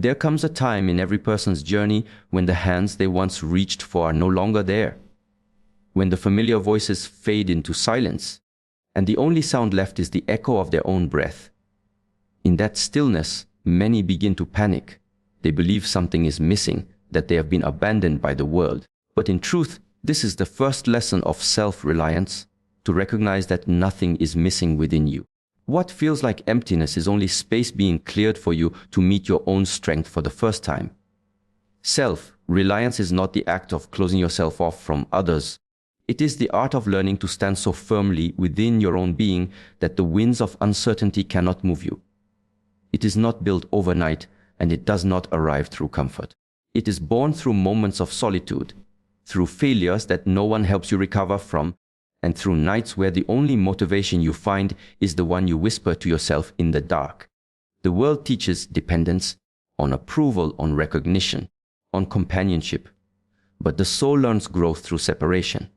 There comes a time in every person's journey when the hands they once reached for are no longer there, when the familiar voices fade into silence, and the only sound left is the echo of their own breath. In that stillness, many begin to panic. They believe something is missing, that they have been abandoned by the world. But in truth, this is the first lesson of self-reliance, to recognize that nothing is missing within you. What feels like emptiness is only space being cleared for you to meet your own strength for the first time. Self-reliance is not the act of closing yourself off from others. It is the art of learning to stand so firmly within your own being that the winds of uncertainty cannot move you. It is not built overnight, and it does not arrive through comfort. It is born through moments of solitude, through failures that no one helps you recover from, and through nights where the only motivation you find is the one you whisper to yourself in the dark. The world teaches dependence on approval, on recognition, on companionship. But the soul learns growth through separation.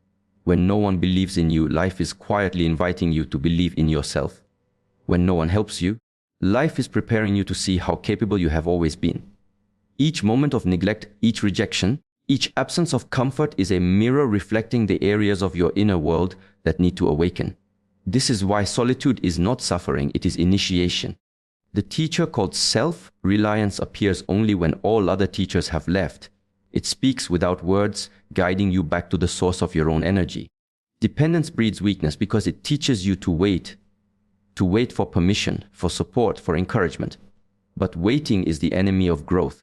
When no one believes in you, life is quietly inviting you to believe in yourself. When no one helps you, life is preparing you to see how capable you have always been. Each moment of neglect, each rejection, each absence of comfort is a mirror reflecting the areas of your inner world that need to awaken. This is why solitude is not suffering, it is initiation. The teacher called self-reliance appears only when all other teachers have left. It speaks without words, guiding you back to the source of your own energy. Dependence breeds weakness because it teaches you to wait for permission, for support, for encouragement. But waiting is the enemy of growth.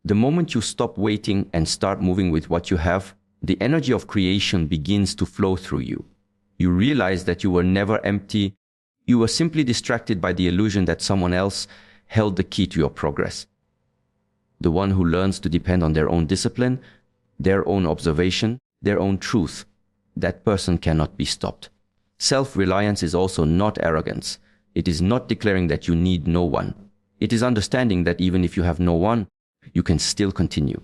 The moment you stop waiting and start moving with what you have, the energy of creation begins to flow through you. You realize that you were never empty. You were simply distracted by the illusion that someone else held the key to your progress. The one who learns to depend on their own discipline, their own observation, their own truth, that person cannot be stopped. Self-reliance is also not arrogance. It is not declaring that you need no one. It is understanding that even if you have no one, you can still continue.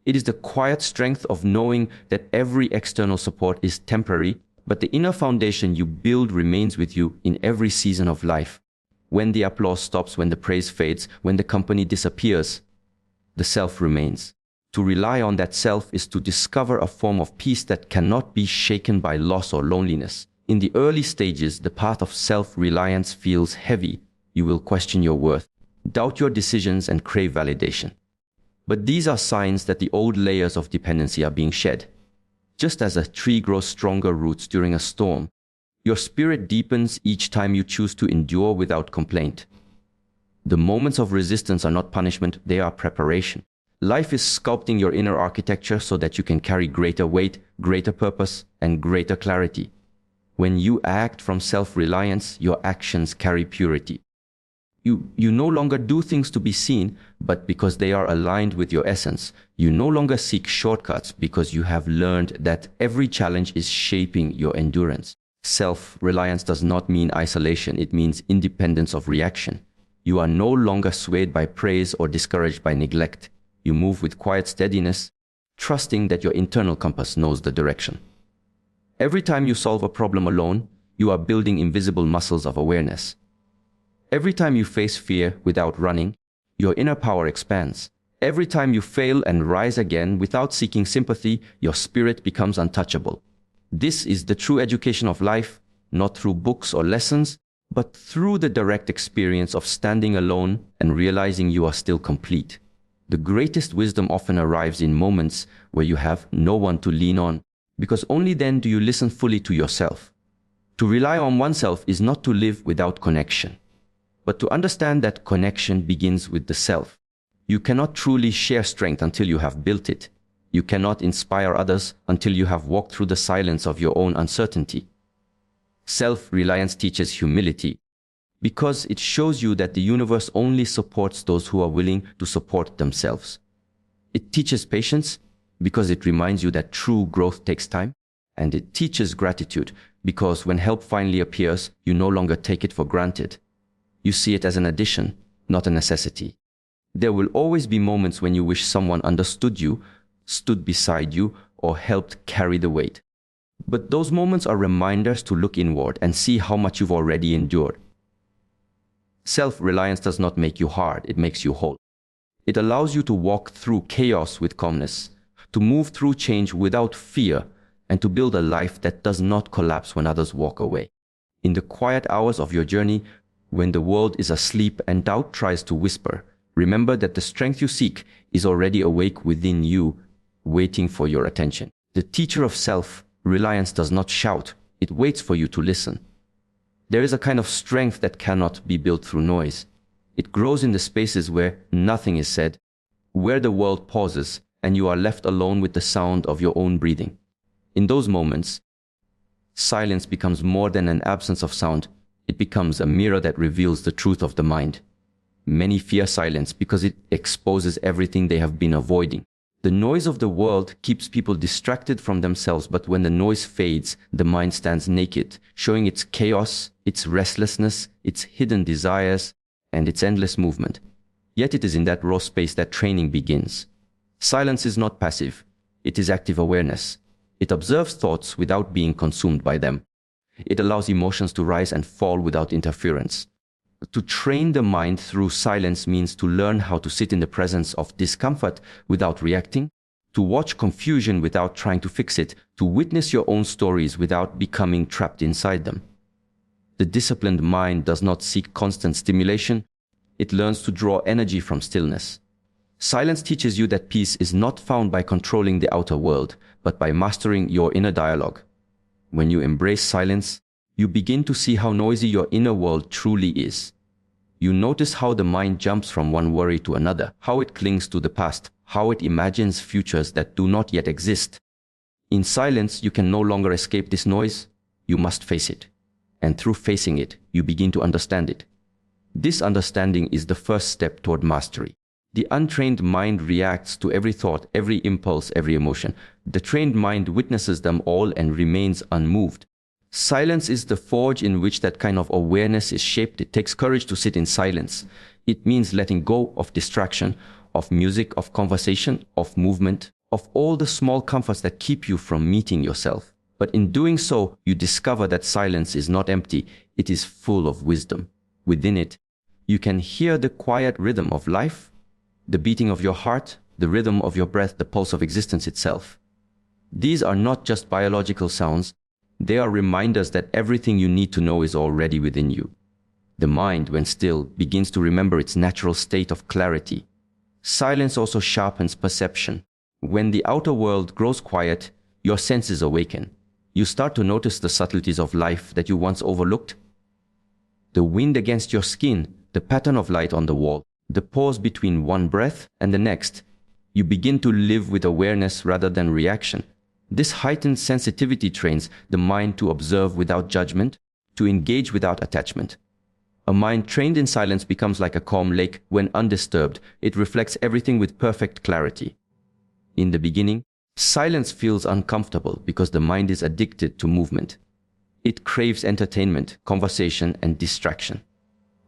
It is the quiet strength of knowing that every external support is temporary, but the inner foundation you build remains with you in every season of life. When the applause stops, when the praise fades, when the company disappears, the self remains. To rely on that self is to discover a form of peace that cannot be shaken by loss or loneliness. In the early stages, the path of self-reliance feels heavy. You will question your worth, doubt your decisions, and crave validation. But these are signs that the old layers of dependency are being shed. Just as a tree grows stronger roots during a storm, your spirit deepens each time you choose to endure without complaint. The moments of resistance are not punishment, they are preparation. Life is sculpting your inner architecture so that you can carry greater weight, greater purpose, and greater clarity. When you act from self-reliance, your actions carry purity. You no longer do things to be seen, but because they are aligned with your essence. You no longer seek shortcuts because you have learned that every challenge is shaping your endurance. Self-reliance does not mean isolation, it means independence of reaction. You are no longer swayed by praise or discouraged by neglect. You move with quiet steadiness, trusting that your internal compass knows the direction. Every time you solve a problem alone, you are building invisible muscles of awareness. Every time you face fear without running, your inner power expands. Every time you fail and rise again without seeking sympathy, your spirit becomes untouchable. This is the true education of life, not through books or lessons, but through the direct experience of standing alone and realizing you are still complete. The greatest wisdom often arrives in moments where you have no one to lean on, because only then do you listen fully to yourself. To rely on oneself is not to live without connection, but to understand that connection begins with the self. You cannot truly share strength until you have built it. You cannot inspire others until you have walked through the silence of your own uncertainty. Self-reliance teaches humility, because it shows you that the universe only supports those who are willing to support themselves. It teaches patience, because it reminds you that true growth takes time. And it teaches gratitude, because when help finally appears, you no longer take it for granted. You see it as an addition, not a necessity. There will always be moments when you wish someone understood you, stood beside you, or helped carry the weight. But those moments are reminders to look inward and see how much you've already endured. Self-reliance does not make you hard, it makes you whole. It allows you to walk through chaos with calmness, to move through change without fear, and to build a life that does not collapse when others walk away. In the quiet hours of your journey, when the world is asleep and doubt tries to whisper, remember that the strength you seek is already awake within you, waiting for your attention. The teacher of self-reliance does not shout, it waits for you to listen. There is a kind of strength that cannot be built through noise. It grows in the spaces where nothing is said, where the world pauses and you are left alone with the sound of your own breathing. In those moments, silence becomes more than an absence of sound. It becomes a mirror that reveals the truth of the mind. Many fear silence because it exposes everything they have been avoiding. The noise of the world keeps people distracted from themselves, but when the noise fades, the mind stands naked, showing its chaos, its restlessness, its hidden desires, and its endless movement. Yet it is in that raw space that training begins. Silence is not passive, it is active awareness. It observes thoughts without being consumed by them. It allows emotions to rise and fall without interference. To train the mind through silence means to learn how to sit in the presence of discomfort without reacting, to watch confusion without trying to fix it, to witness your own stories without becoming trapped inside them. The disciplined mind does not seek constant stimulation, it learns to draw energy from stillness. Silence teaches you that peace is not found by controlling the outer world, but by mastering your inner dialogue. When you embrace silence, you begin to see how noisy your inner world truly is. You notice how the mind jumps from one worry to another, how it clings to the past, how it imagines futures that do not yet exist. In silence, you can no longer escape this noise, you must face it. And through facing it, you begin to understand it. This understanding is the first step toward mastery. The untrained mind reacts to every thought, every impulse, every emotion. The trained mind witnesses them all and remains unmoved. Silence is the forge in which that kind of awareness is shaped. It takes courage to sit in silence. It means letting go of distraction, of music, of conversation, of movement, of all the small comforts that keep you from meeting yourself. But in doing so, you discover that silence is not empty. It is full of wisdom. Within it, you can hear the quiet rhythm of life, the beating of your heart, the rhythm of your breath, the pulse of existence itself. These are not just biological sounds. They are reminders that everything you need to know is already within you. The mind, when still, begins to remember its natural state of clarity. Silence also sharpens perception. When the outer world grows quiet, your senses awaken. You start to notice the subtleties of life that you once overlooked. The wind against your skin, the pattern of light on the wall, the pause between one breath and the next. You begin to live with awareness rather than reaction. This heightened sensitivity trains the mind to observe without judgment, to engage without attachment. A mind trained in silence becomes like a calm lake when undisturbed. It reflects everything with perfect clarity. In the beginning, silence feels uncomfortable because the mind is addicted to movement. It craves entertainment, conversation, and distraction.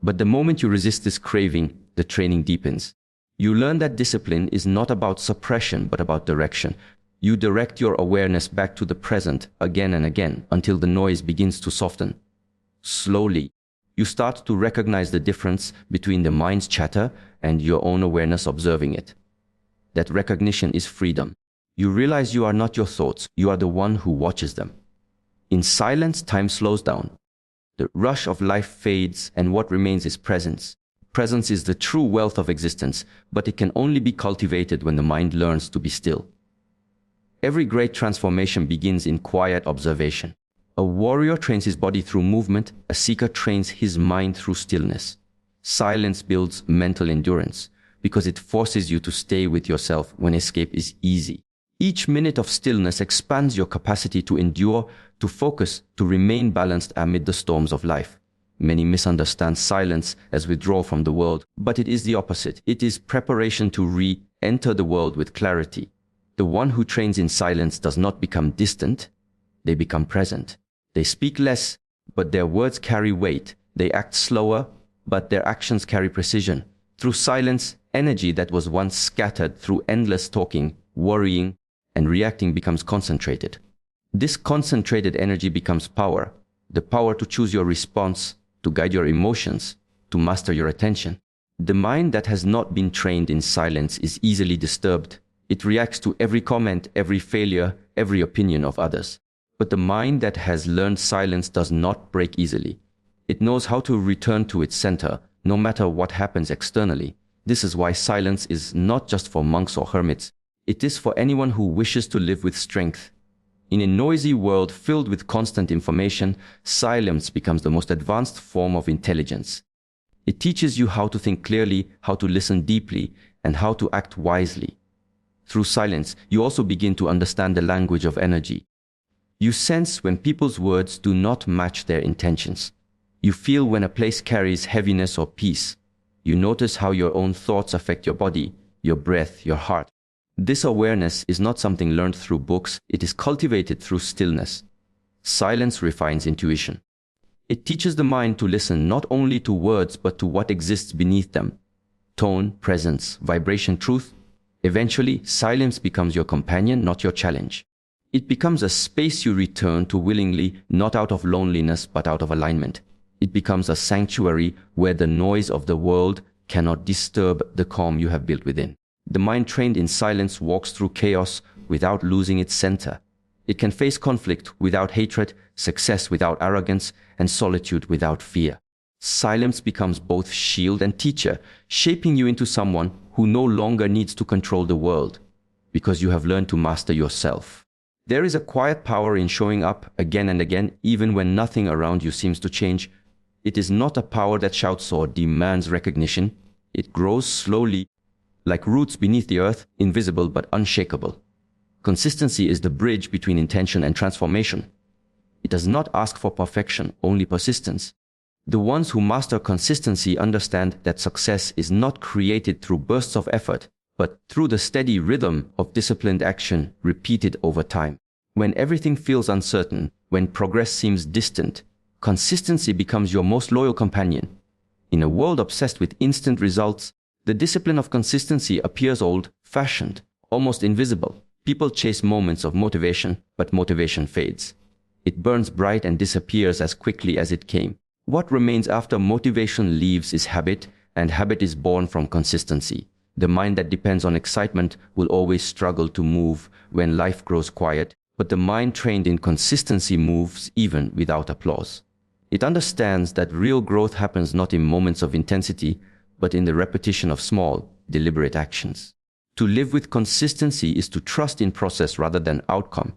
But the moment you resist this craving, the training deepens. You learn that discipline is not about suppression, but about direction. You direct your awareness back to the present again and again until the noise begins to soften. Slowly, you start to recognize the difference between the mind's chatter and your own awareness observing it. That recognition is freedom. You realize you are not your thoughts, you are the one who watches them. In silence, time slows down. The rush of life fades and what remains is presence. Presence is the true wealth of existence, but it can only be cultivated when the mind learns to be still. Every great transformation begins in quiet observation. A warrior trains his body through movement, a seeker trains his mind through stillness. Silence builds mental endurance because it forces you to stay with yourself when escape is easy. Each minute of stillness expands your capacity to endure, to focus, to remain balanced amid the storms of life. Many misunderstand silence as withdrawal from the world, but it is the opposite. It is preparation to re-enter the world with clarity. The one who trains in silence does not become distant, they become present. They speak less, but their words carry weight. They act slower, but their actions carry precision. Through silence, energy that was once scattered through endless talking, worrying, and reacting becomes concentrated. This concentrated energy becomes power, the power to choose your response, to guide your emotions, to master your attention. The mind that has not been trained in silence is easily disturbed. It reacts to every comment, every failure, every opinion of others. But the mind that has learned silence does not break easily. It knows how to return to its center, no matter what happens externally. This is why silence is not just for monks or hermits. It is for anyone who wishes to live with strength. In a noisy world filled with constant information, silence becomes the most advanced form of intelligence. It teaches you how to think clearly, how to listen deeply, and how to act wisely. Through silence, you also begin to understand the language of energy. You sense when people's words do not match their intentions. You feel when a place carries heaviness or peace. You notice how your own thoughts affect your body, your breath, your heart. This awareness is not something learned through books, it is cultivated through stillness. Silence refines intuition. It teaches the mind to listen not only to words but to what exists beneath them. Tone, presence, vibration, truth. Eventually, silence becomes your companion, not your challenge. It becomes a space you return to willingly, not out of loneliness but out of alignment. It becomes a sanctuary where the noise of the world cannot disturb the calm you have built within. The mind trained in silence walks through chaos without losing its center. It can face conflict without hatred, success without arrogance, and solitude without fear. Silence becomes both shield and teacher, shaping you into someone who no longer needs to control the world, because you have learned to master yourself. There is a quiet power in showing up again and again, even when nothing around you seems to change. It is not a power that shouts or demands recognition. It grows slowly, like roots beneath the earth, invisible but unshakable. Consistency is the bridge between intention and transformation. It does not ask for perfection, only persistence. The ones who master consistency understand that success is not created through bursts of effort, but through the steady rhythm of disciplined action repeated over time. When everything feels uncertain, when progress seems distant, consistency becomes your most loyal companion. In a world obsessed with instant results, the discipline of consistency appears old-fashioned, almost invisible. People chase moments of motivation, but motivation fades. It burns bright and disappears as quickly as it came. What remains after motivation leaves is habit, and habit is born from consistency. The mind that depends on excitement will always struggle to move when life grows quiet, but the mind trained in consistency moves even without applause. It understands that real growth happens not in moments of intensity, but in the repetition of small, deliberate actions. To live with consistency is to trust in process rather than outcome.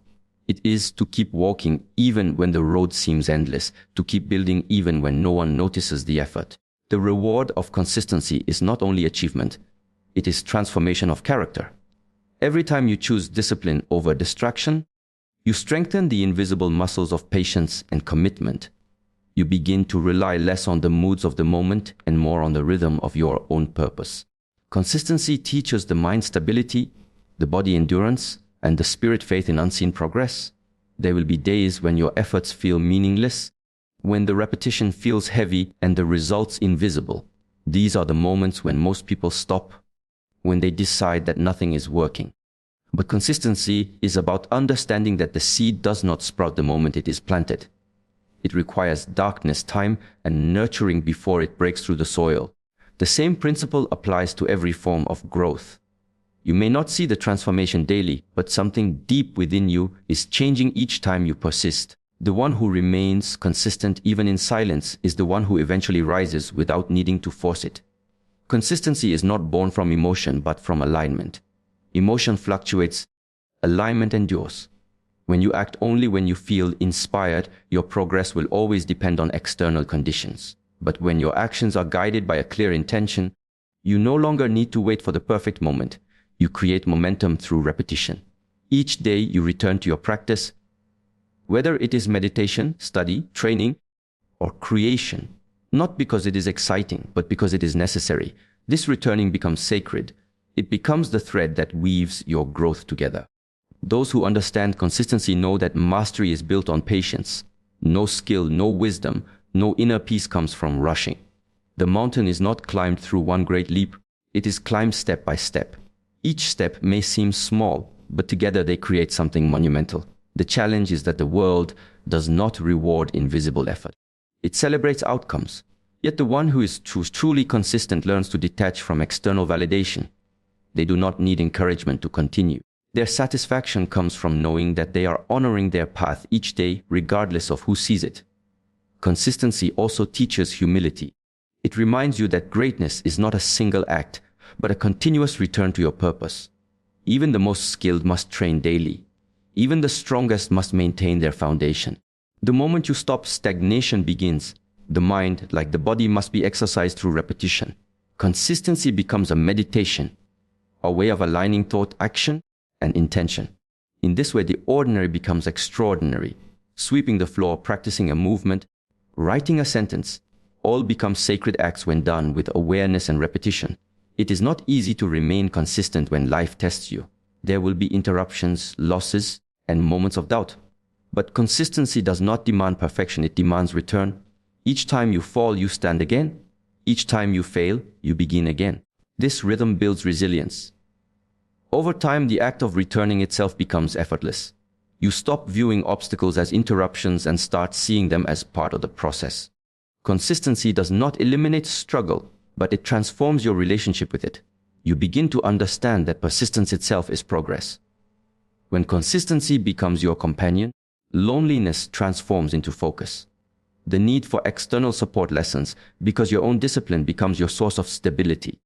It is to keep walking even when the road seems endless, to keep building even when no one notices the effort. The reward of consistency is not only achievement, it is transformation of character. Every time you choose discipline over distraction, you strengthen the invisible muscles of patience and commitment. You begin to rely less on the moods of the moment and more on the rhythm of your own purpose. Consistency teaches the mind stability, the body endurance, and the spirit faith in unseen progress. There will be days when your efforts feel meaningless, when the repetition feels heavy and the results invisible. These are the moments when most people stop, when they decide that nothing is working. But consistency is about understanding that the seed does not sprout the moment it is planted. It requires darkness, time, and nurturing before it breaks through the soil. The same principle applies to every form of growth. You may not see the transformation daily, but something deep within you is changing each time you persist. The one who remains consistent even in silence is the one who eventually rises without needing to force it. Consistency is not born from emotion, but from alignment. Emotion fluctuates, alignment endures. When you act only when you feel inspired, your progress will always depend on external conditions. But when your actions are guided by a clear intention, you no longer need to wait for the perfect moment. You create momentum through repetition. Each day you return to your practice, whether it is meditation, study, training, or creation, not because it is exciting, but because it is necessary. This returning becomes sacred. It becomes the thread that weaves your growth together. Those who understand consistency know that mastery is built on patience. No skill, no wisdom, no inner peace comes from rushing. The mountain is not climbed through one great leap. It is climbed step by step. Each step may seem small, but together they create something monumental. The challenge is that the world does not reward invisible effort. It celebrates outcomes. Yet the one who is truly consistent learns to detach from external validation. They do not need encouragement to continue. Their satisfaction comes from knowing that they are honoring their path each day regardless of who sees it. Consistency also teaches humility. It reminds you that greatness is not a single act, but a continuous return to your purpose. Even the most skilled must train daily. Even the strongest must maintain their foundation. The moment you stop, stagnation begins. The mind, like the body, must be exercised through repetition. Consistency becomes a meditation, a way of aligning thought, action, and intention. In this way, the ordinary becomes extraordinary. Sweeping the floor, practicing a movement, writing a sentence, all become sacred acts when done with awareness and repetition. It is not easy to remain consistent when life tests you. There will be interruptions, losses, and moments of doubt. But consistency does not demand perfection, it demands return. Each time you fall, you stand again. Each time you fail, you begin again. This rhythm builds resilience. Over time, the act of returning itself becomes effortless. You stop viewing obstacles as interruptions and start seeing them as part of the process. Consistency does not eliminate struggle, but it transforms your relationship with it. You begin to understand that persistence itself is progress. When consistency becomes your companion, loneliness transforms into focus. The need for external support lessens because your own discipline becomes your source of stability.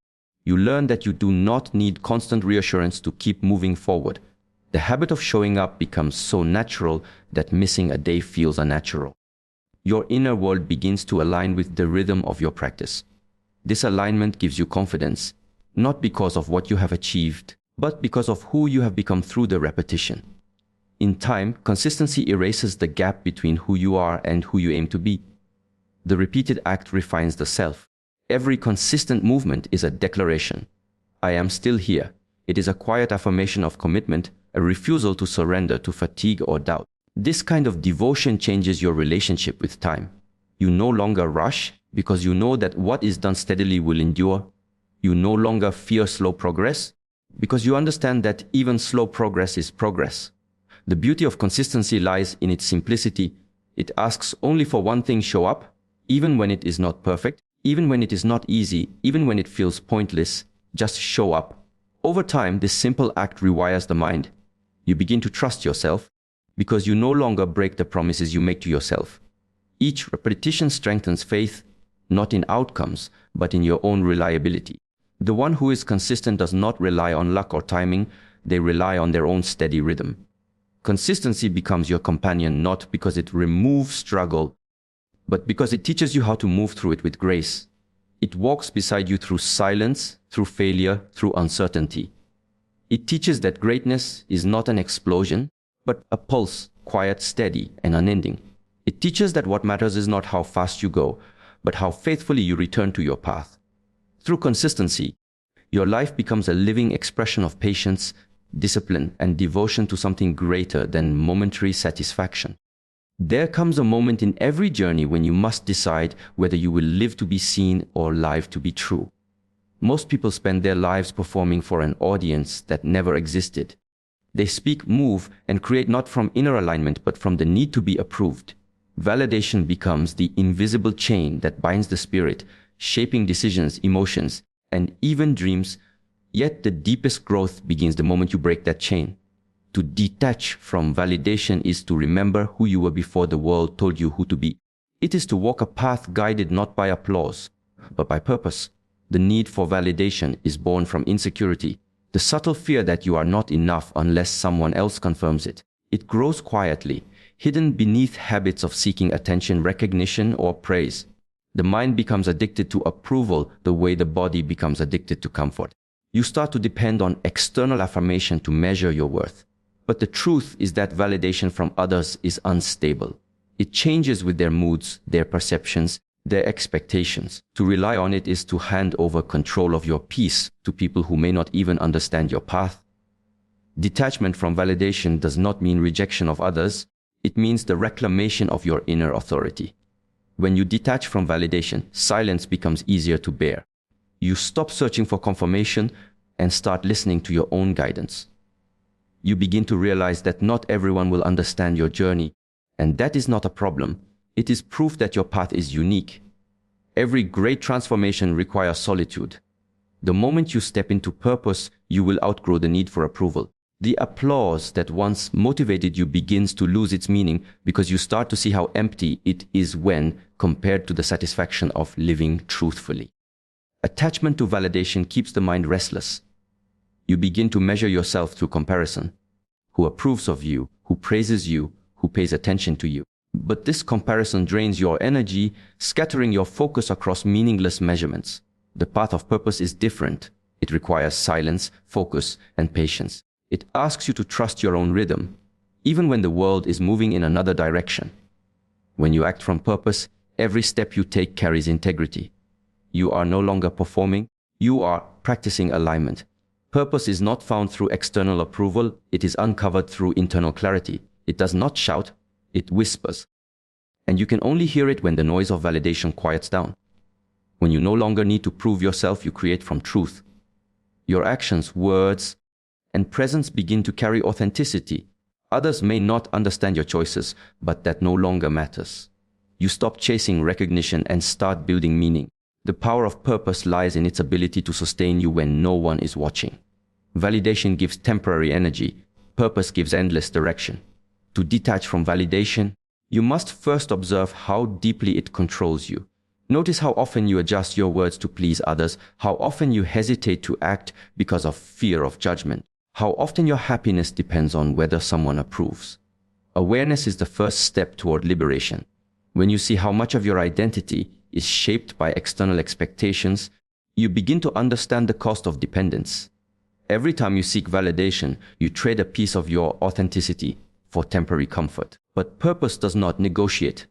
You learn that you do not need constant reassurance to keep moving forward. The habit of showing up becomes so natural that missing a day feels unnatural. Your inner world begins to align with the rhythm of your practice. This alignment gives you confidence, not because of what you have achieved, but because of who you have become through the repetition. In time, consistency erases the gap between who you are and who you aim to be. The repeated act refines the self. Every consistent movement is a declaration. I am still here. It is a quiet affirmation of commitment, a refusal to surrender to fatigue or doubt. This kind of devotion changes your relationship with time. You no longer rush because you know that what is done steadily will endure. You no longer fear slow progress because you understand that even slow progress is progress. The beauty of consistency lies in its simplicity. It asks only for one thing: show up, even when it is not perfect, even when it is not easy, even when it feels pointless. Just show up. Over time, this simple act rewires the mind. You begin to trust yourself because you no longer break the promises you make to yourself. Each repetition strengthens faith, not in outcomes, but in your own reliability. The one who is consistent does not rely on luck or timing, they rely on their own steady rhythm. Consistency becomes your companion not because it removes struggle, but because it teaches you how to move through it with grace. It walks beside you through silence, through failure, through uncertainty. It teaches that greatness is not an explosion, but a pulse, quiet, steady, and unending. It teaches that what matters is not how fast you go, but how faithfully you return to your path. Through consistency, your life becomes a living expression of patience, discipline, and devotion to something greater than momentary satisfaction. There comes a moment in every journey when you must decide whether you will live to be seen or live to be true. Most people spend their lives performing for an audience that never existed. They speak, move, and create not from inner alignment, but from the need to be approved. Validation becomes the invisible chain that binds the spirit, shaping decisions, emotions, and even dreams. Yet the deepest growth begins the moment you break that chain. To detach from validation is to remember who you were before the world told you who to be. It is to walk a path guided not by applause, but by purpose. The need for validation is born from insecurity, the subtle fear that you are not enough unless someone else confirms it. It grows quietly, hidden beneath habits of seeking attention, recognition, or praise. The mind becomes addicted to approval the way the body becomes addicted to comfort. You start to depend on external affirmation to measure your worth. But the truth is that validation from others is unstable. It changes with their moods, their perceptions, their expectations. To rely on it is to hand over control of your peace to people who may not even understand your path. Detachment from validation does not mean rejection of others. It means the reclamation of your inner authority. When you detach from validation, silence becomes easier to bear. You stop searching for confirmation and start listening to your own guidance. You begin to realize that not everyone will understand your journey, and that is not a problem. It is proof that your path is unique. Every great transformation requires solitude. The moment you step into purpose, you will outgrow the need for approval. The applause that once motivated you begins to lose its meaning because you start to see how empty it is when compared to the satisfaction of living truthfully. Attachment to validation keeps the mind restless. You begin to measure yourself through comparison. Who approves of you, who praises you, who pays attention to you. But this comparison drains your energy, scattering your focus across meaningless measurements. The path of purpose is different. It requires silence, focus, and patience. It asks you to trust your own rhythm, even when the world is moving in another direction. When you act from purpose, every step you take carries integrity. You are no longer performing, you are practicing alignment. Purpose is not found through external approval, it is uncovered through internal clarity. It does not shout, it whispers. And you can only hear it when the noise of validation quiets down. When you no longer need to prove yourself, you create from truth. Your actions, words, and presence begin to carry authenticity. Others may not understand your choices, but that no longer matters. You stop chasing recognition and start building meaning. The power of purpose lies in its ability to sustain you when no one is watching. Validation gives temporary energy. Purpose gives endless direction. To detach from validation, you must first observe how deeply it controls you. Notice how often you adjust your words to please others, how often you hesitate to act because of fear of judgment, how often your happiness depends on whether someone approves. Awareness is the first step toward liberation. When you see how much of your identity is shaped by external expectations, you begin to understand the cost of dependence. Every time you seek validation, you trade a piece of your authenticity for temporary comfort. But purpose does not negotiate.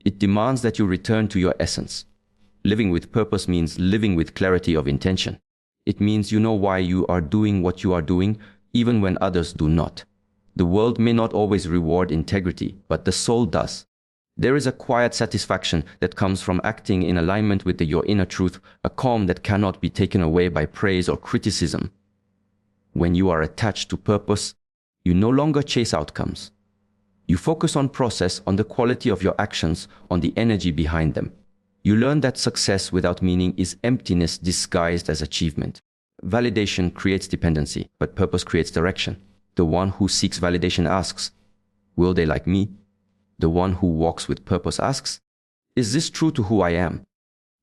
It demands that you return to your essence. Living with purpose means living with clarity of intention. It means you know why you are doing what you are doing, even when others do not. The world may not always reward integrity, but the soul does. There is a quiet satisfaction that comes from acting in alignment with your inner truth, a calm that cannot be taken away by praise or criticism. When you are attached to purpose, you no longer chase outcomes. You focus on process, on the quality of your actions, on the energy behind them. You learn that success without meaning is emptiness disguised as achievement. Validation creates dependency, but purpose creates direction. The one who seeks validation asks, will they like me? The one who walks with purpose asks, is this true to who I am?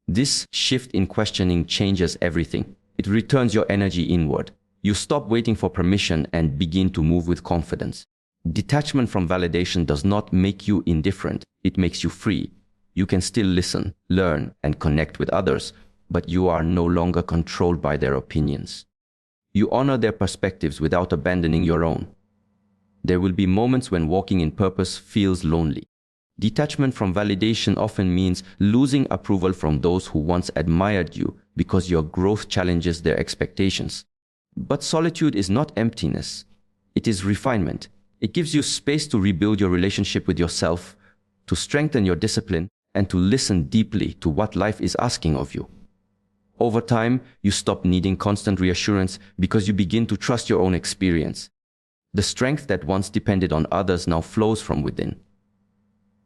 This shift in questioning changes everything. It returns your energy inward. You stop waiting for permission and begin to move with confidence. Detachment from validation does not make you indifferent. It makes you free. You can still listen, learn, and connect with others, but you are no longer controlled by their opinions. You honor their perspectives without abandoning your own. There will be moments when walking in purpose feels lonely. Detachment from validation often means losing approval from those who once admired you because your growth challenges their expectations. But solitude is not emptiness. It is refinement. It gives you space to rebuild your relationship with yourself, to strengthen your discipline, and to listen deeply to what life is asking of you. Over time, you stop needing constant reassurance because you begin to trust your own experience. The strength that once depended on others now flows from within.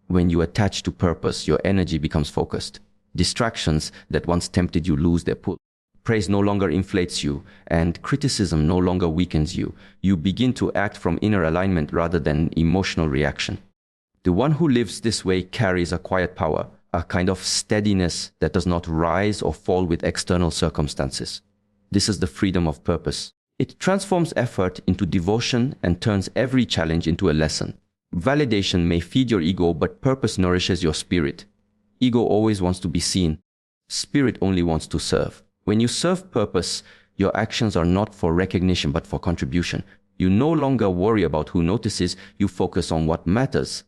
When you attach to purpose, your energy becomes focused. Distractions that once tempted you lose their pull. Praise no longer inflates you, and criticism no longer weakens you. You begin to act from inner alignment rather than emotional reaction. The one who lives this way carries a quiet power, a kind of steadiness that does not rise or fall with external circumstances. This is the freedom of purpose. It transforms effort into devotion and turns every challenge into a lesson. Validation may feed your ego, but purpose nourishes your spirit. Ego always wants to be seen. Spirit only wants to serve. When you serve purpose, your actions are not for recognition but for contribution. You no longer worry about who notices, you focus on what matters.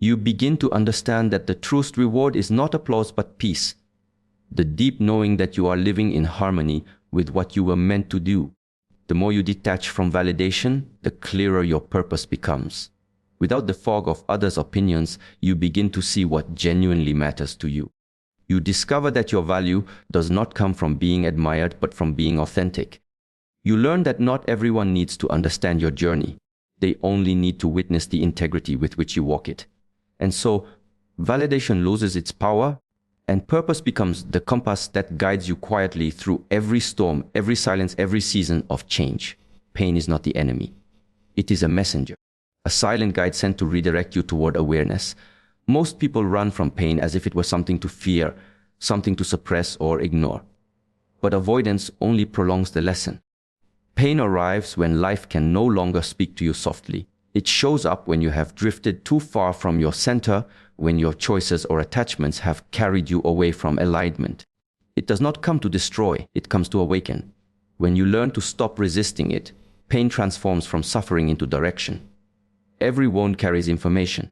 You begin to understand that the truest reward is not applause but peace. The deep knowing that you are living in harmony with what you were meant to do. The more you detach from validation, the clearer your purpose becomes. Without the fog of others' opinions, you begin to see what genuinely matters to you. You discover that your value does not come from being admired, but from being authentic. You learn that not everyone needs to understand your journey. They only need to witness the integrity with which you walk it. And so, validation loses its power, And purpose becomes the compass that guides you quietly through every storm, every silence, every season of change. Pain is not the enemy. It is a messenger, a silent guide sent to redirect you toward awareness. Most people run from pain as if it was something to fear, something to suppress or ignore. But avoidance only prolongs the lesson. Pain arrives when life can no longer speak to you softly. It shows up when you have drifted too far from your center, when your choices or attachments have carried you away from alignment. It does not come to destroy, it comes to awaken. When you learn to stop resisting it, pain transforms from suffering into direction. Every wound carries information.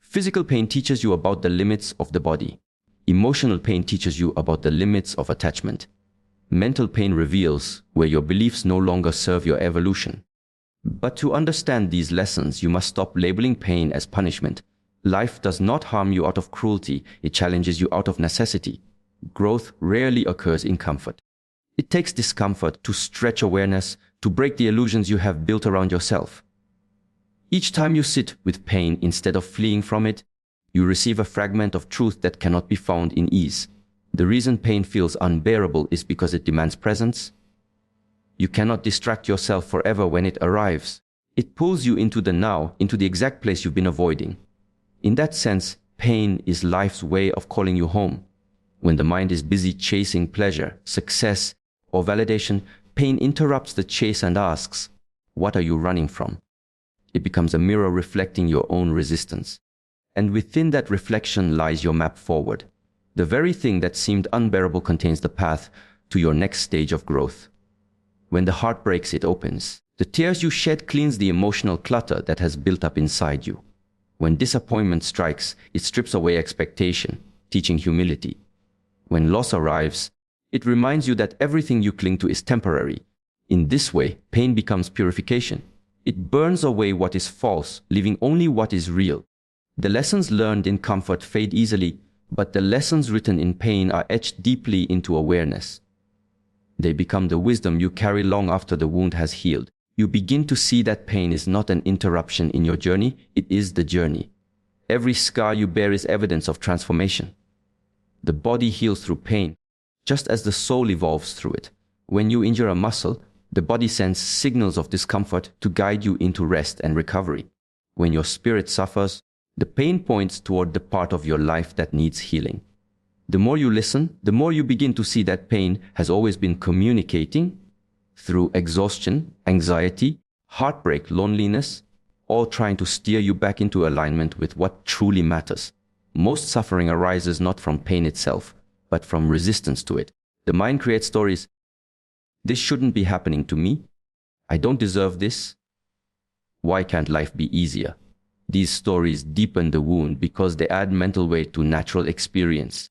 Physical pain teaches you about the limits of the body. Emotional pain teaches you about the limits of attachment. Mental pain reveals where your beliefs no longer serve your evolution. But to understand these lessons, you must stop labeling pain as punishment. Life does not harm you out of cruelty, it challenges you out of necessity. Growth rarely occurs in comfort. It takes discomfort to stretch awareness, to break the illusions you have built around yourself. Each time you sit with pain instead of fleeing from it, you receive a fragment of truth that cannot be found in ease. The reason pain feels unbearable is because it demands presence. You cannot distract yourself forever when it arrives. It pulls you into the now, into the exact place you've been avoiding. In that sense, pain is life's way of calling you home. When the mind is busy chasing pleasure, success, or validation, pain interrupts the chase and asks, "What are you running from?" It becomes a mirror reflecting your own resistance. And within that reflection lies your map forward. The very thing that seemed unbearable contains the path to your next stage of growth. When the heart breaks, it opens. The tears you shed cleans the emotional clutter that has built up inside you. When disappointment strikes, it strips away expectation, teaching humility. When loss arrives, it reminds you that everything you cling to is temporary. In this way, pain becomes purification. It burns away what is false, leaving only what is real. The lessons learned in comfort fade easily, but the lessons written in pain are etched deeply into awareness. They become the wisdom you carry long after the wound has healed. You begin to see that pain is not an interruption in your journey, it is the journey. Every scar you bear is evidence of transformation. The body heals through pain, just as the soul evolves through it. When you injure a muscle, the body sends signals of discomfort to guide you into rest and recovery. When your spirit suffers, the pain points toward the part of your life that needs healing. The more you listen, the more you begin to see that pain has always been communicating through exhaustion, anxiety, heartbreak, loneliness, all trying to steer you back into alignment with what truly matters. Most suffering arises not from pain itself, but from resistance to it. The mind creates stories. This shouldn't be happening to me. I don't deserve this. Why can't life be easier? These stories deepen the wound because they add mental weight to natural experience.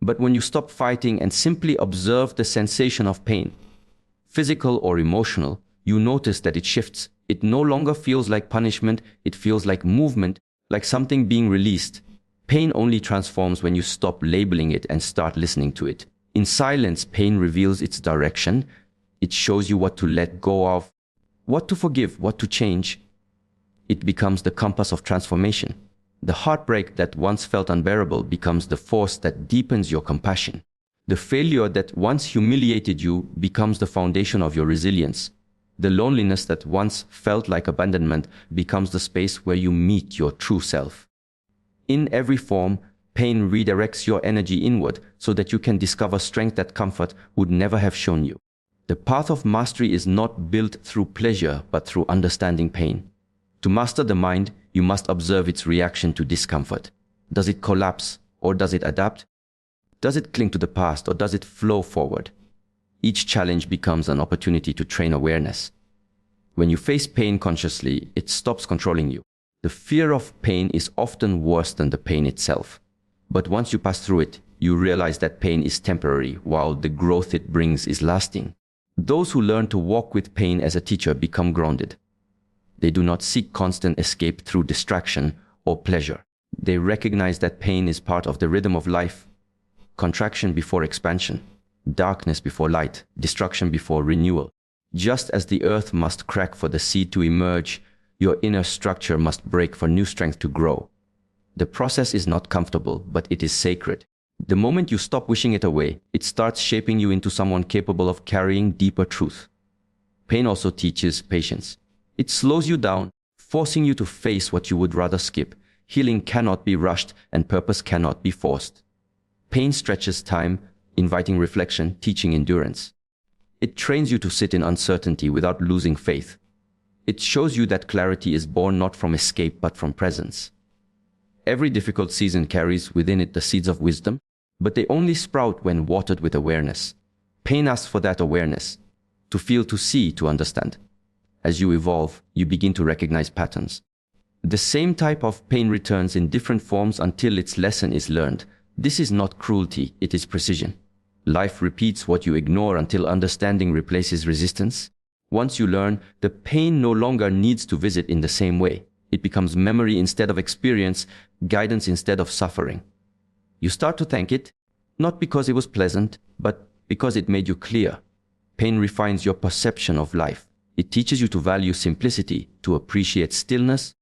But when you stop fighting and simply observe the sensation of pain, physical or emotional, you notice that it shifts. It no longer feels like punishment, it feels like movement, like something being released. Pain only transforms when you stop labeling it and start listening to it. In silence, pain reveals its direction. It shows you what to let go of, what to forgive, what to change. It becomes the compass of transformation. The heartbreak that once felt unbearable becomes the force that deepens your compassion. The failure that once humiliated you becomes the foundation of your resilience. The loneliness that once felt like abandonment becomes the space where you meet your true self. In every form, pain redirects your energy inward so that you can discover strength that comfort would never have shown you. The path of mastery is not built through pleasure, but through understanding pain. To master the mind, you must observe its reaction to discomfort. Does it collapse or does it adapt? Does it cling to the past or does it flow forward? Each challenge becomes an opportunity to train awareness. When you face pain consciously, it stops controlling you. The fear of pain is often worse than the pain itself. But once you pass through it, you realize that pain is temporary while the growth it brings is lasting. Those who learn to walk with pain as a teacher become grounded. They do not seek constant escape through distraction or pleasure. They recognize that pain is part of the rhythm of life. Contraction before expansion, darkness before light, destruction before renewal. Just as the earth must crack for the seed to emerge, your inner structure must break for new strength to grow. The process is not comfortable, but it is sacred. The moment you stop wishing it away, it starts shaping you into someone capable of carrying deeper truth. Pain also teaches patience. It slows you down, forcing you to face what you would rather skip. Healing cannot be rushed and purpose cannot be forced. Pain stretches time, inviting reflection, teaching endurance. It trains you to sit in uncertainty without losing faith. It shows you that clarity is born not from escape but from presence. Every difficult season carries within it the seeds of wisdom, but they only sprout when watered with awareness. Pain asks for that awareness, to feel, to see, to understand. As you evolve, you begin to recognize patterns. The same type of pain returns in different forms until its lesson is learned. This is not cruelty, it is precision. Life repeats what you ignore until understanding replaces resistance. Once you learn, the pain no longer needs to visit in the same way. It becomes memory instead of experience, guidance instead of suffering. You start to thank it, not because it was pleasant, but because it made you clear. Pain refines your perception of life. It teaches you to value simplicity, to appreciate stillness,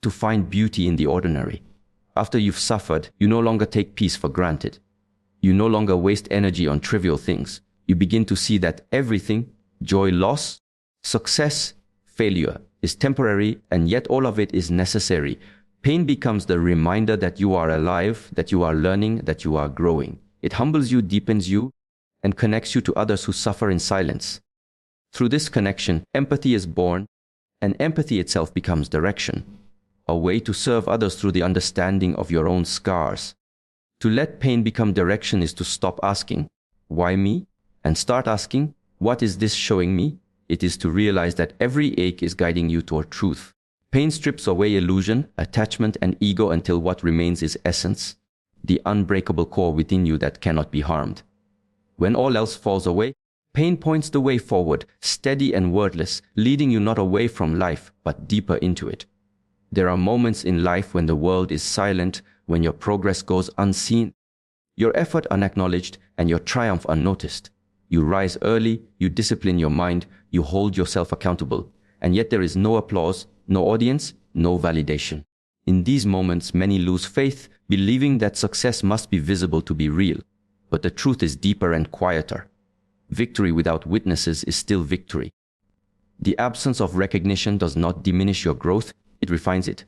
to find beauty in the ordinary. After you've suffered, you no longer take peace for granted. You no longer waste energy on trivial things. You begin to see that everything, joy, loss, success, failure, is temporary, and yet all of it is necessary. Pain becomes the reminder that you are alive, that you are learning, that you are growing. It humbles you, deepens you, and connects you to others who suffer in silence. Through this connection, empathy is born, and empathy itself becomes direction, a way to serve others through the understanding of your own scars. To let pain become direction is to stop asking, "Why me?" and start asking, "What is this showing me?" It is to realize that every ache is guiding you toward truth. Pain strips away illusion, attachment, and ego until what remains is essence, the unbreakable core within you that cannot be harmed. When all else falls away, pain points the way forward, steady and wordless, leading you not away from life, but deeper into it. There are moments in life when the world is silent, when your progress goes unseen, your effort unacknowledged, and your triumph unnoticed. You rise early, you discipline your mind, you hold yourself accountable, and yet there is no applause, no audience, no validation. In these moments, many lose faith, believing that success must be visible to be real. But the truth is deeper and quieter. Victory without witnesses is still victory. The absence of recognition does not diminish your growth, it refines it.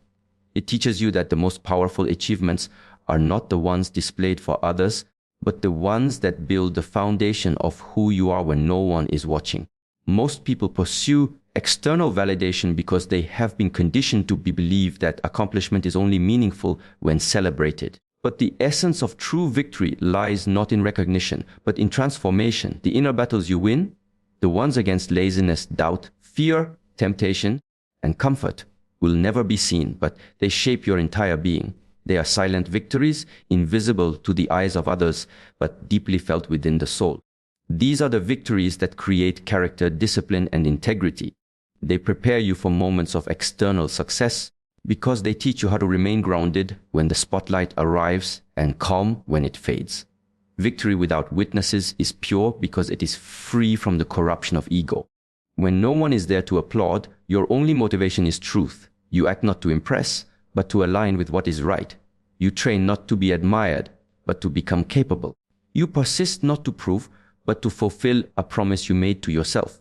It teaches you that the most powerful achievements are not the ones displayed for others, but the ones that build the foundation of who you are when no one is watching. Most people pursue external validation because they have been conditioned to believe that accomplishment is only meaningful when celebrated. But the essence of true victory lies not in recognition, but in transformation. The inner battles you win, the ones against laziness, doubt, fear, temptation, and comfort, will never be seen, but they shape your entire being. They are silent victories, invisible to the eyes of others, but deeply felt within the soul. These are the victories that create character, discipline, and integrity. They prepare you for moments of external success because they teach you how to remain grounded when the spotlight arrives and calm when it fades. Victory without witnesses is pure because it is free from the corruption of ego. When no one is there to applaud, your only motivation is truth. You act not to impress, but to align with what is right. You train not to be admired, but to become capable. You persist not to prove, but to fulfill a promise you made to yourself.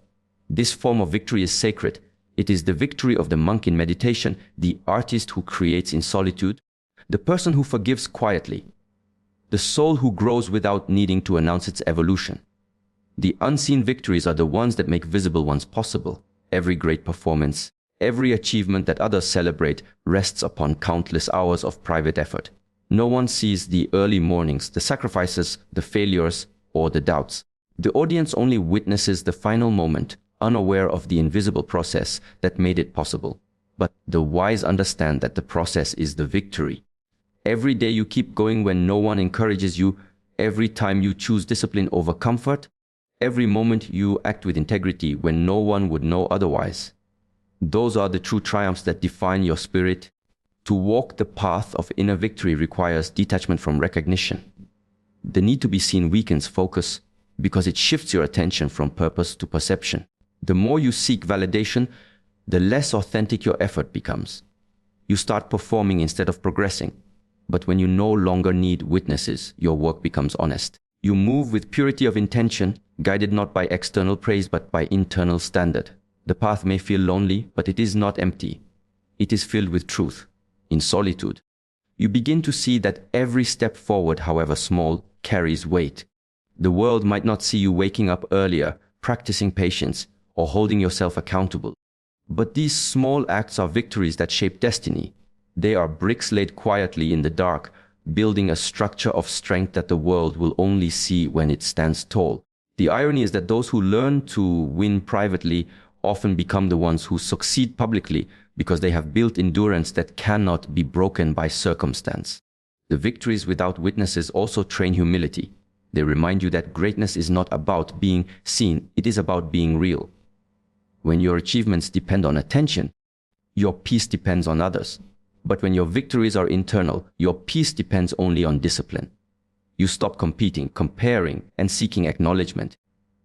This form of victory is sacred. It is the victory of the monk in meditation, the artist who creates in solitude, the person who forgives quietly, the soul who grows without needing to announce its evolution. The unseen victories are the ones that make visible ones possible. Every great performance, every achievement that others celebrate rests upon countless hours of private effort. No one sees the early mornings, the sacrifices, the failures, or the doubts. The audience only witnesses the final moment, unaware of the invisible process that made it possible. But the wise understand that the process is the victory. Every day you keep going when no one encourages you, every time you choose discipline over comfort, every moment you act with integrity when no one would know otherwise. Those are the true triumphs that define your spirit. To walk the path of inner victory requires detachment from recognition. The need to be seen weakens focus because it shifts your attention from purpose to perception. The more you seek validation, the less authentic your effort becomes. You start performing instead of progressing. But when you no longer need witnesses, your work becomes honest. You move with purity of intention, guided not by external praise but by internal standard. The path may feel lonely, but it is not empty. It is filled with truth. In solitude, you begin to see that every step forward, however small, carries weight. The world might not see you waking up earlier, practicing patience, or holding yourself accountable. But these small acts are victories that shape destiny. They are bricks laid quietly in the dark, building a structure of strength that the world will only see when it stands tall. The irony is that those who learn to win privately often become the ones who succeed publicly because they have built endurance that cannot be broken by circumstance. The victories without witnesses also train humility. They remind you that greatness is not about being seen, it is about being real. When your achievements depend on attention, your peace depends on others. But when your victories are internal, your peace depends only on discipline. You stop competing, comparing, and seeking acknowledgement.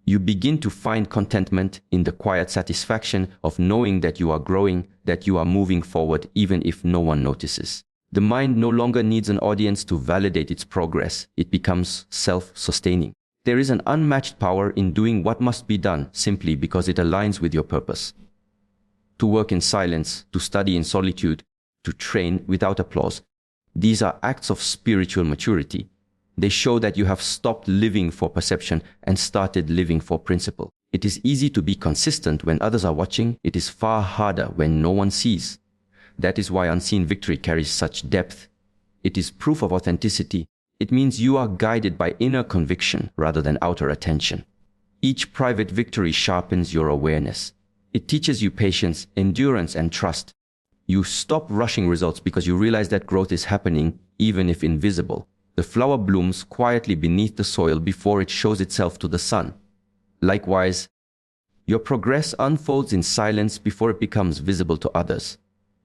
You begin to find contentment in the quiet satisfaction of knowing that you are growing, that you are moving forward even if no one notices. The mind no longer needs an audience to validate its progress. It becomes self-sustaining. There is an unmatched power in doing what must be done simply because it aligns with your purpose. To work in silence, to study in solitude, to train without applause. These are acts of spiritual maturity. They show that you have stopped living for perception and started living for principle. It is easy to be consistent when others are watching. It is far harder when no one sees. That is why unseen victory carries such depth. It is proof of authenticity. It means you are guided by inner conviction rather than outer attention. Each private victory sharpens your awareness. It teaches you patience, endurance, and trust. You stop rushing results because you realize that growth is happening even if invisible. The flower blooms quietly beneath the soil before it shows itself to the sun. Likewise, your progress unfolds in silence before it becomes visible to others.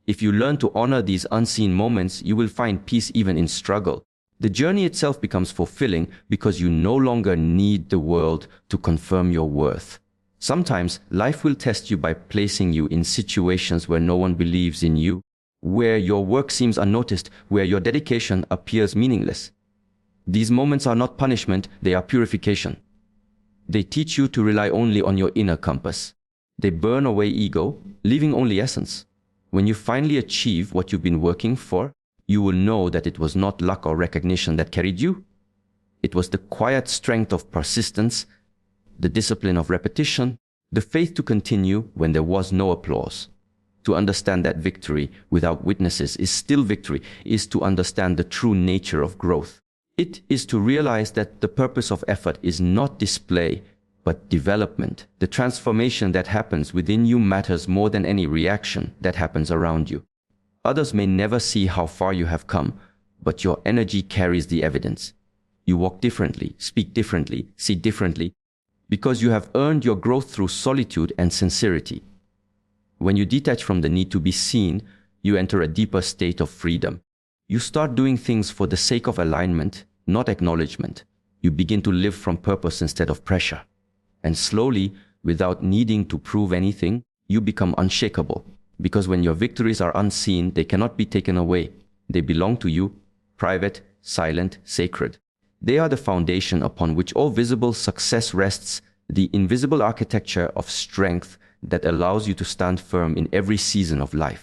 If you learn to honor these unseen moments, you will find peace even in struggle. The journey itself becomes fulfilling because you no longer need the world to confirm your worth. Sometimes life will test you by placing you in situations where no one believes in you, where your work seems unnoticed, where your dedication appears meaningless. These moments are not punishment, they are purification. They teach you to rely only on your inner compass. They burn away ego, leaving only essence. When you finally achieve what you've been working for, you will know that it was not luck or recognition that carried you. It was the quiet strength of persistence, the discipline of repetition, the faith to continue when there was no applause. To understand that victory without witnesses is still victory, is to understand the true nature of growth. It is to realize that the purpose of effort is not display, but development. The transformation that happens within you matters more than any reaction that happens around you. Others may never see how far you have come, but your energy carries the evidence. You walk differently, speak differently, see differently, because you have earned your growth through solitude and sincerity. When you detach from the need to be seen, you enter a deeper state of freedom. You start doing things for the sake of alignment, not acknowledgement. You begin to live from purpose instead of pressure. And slowly, without needing to prove anything, you become unshakable. Because when your victories are unseen, they cannot be taken away. They belong to you, private, silent, sacred. They are the foundation upon which all visible success rests, the invisible architecture of strength that allows you to stand firm in every season of life.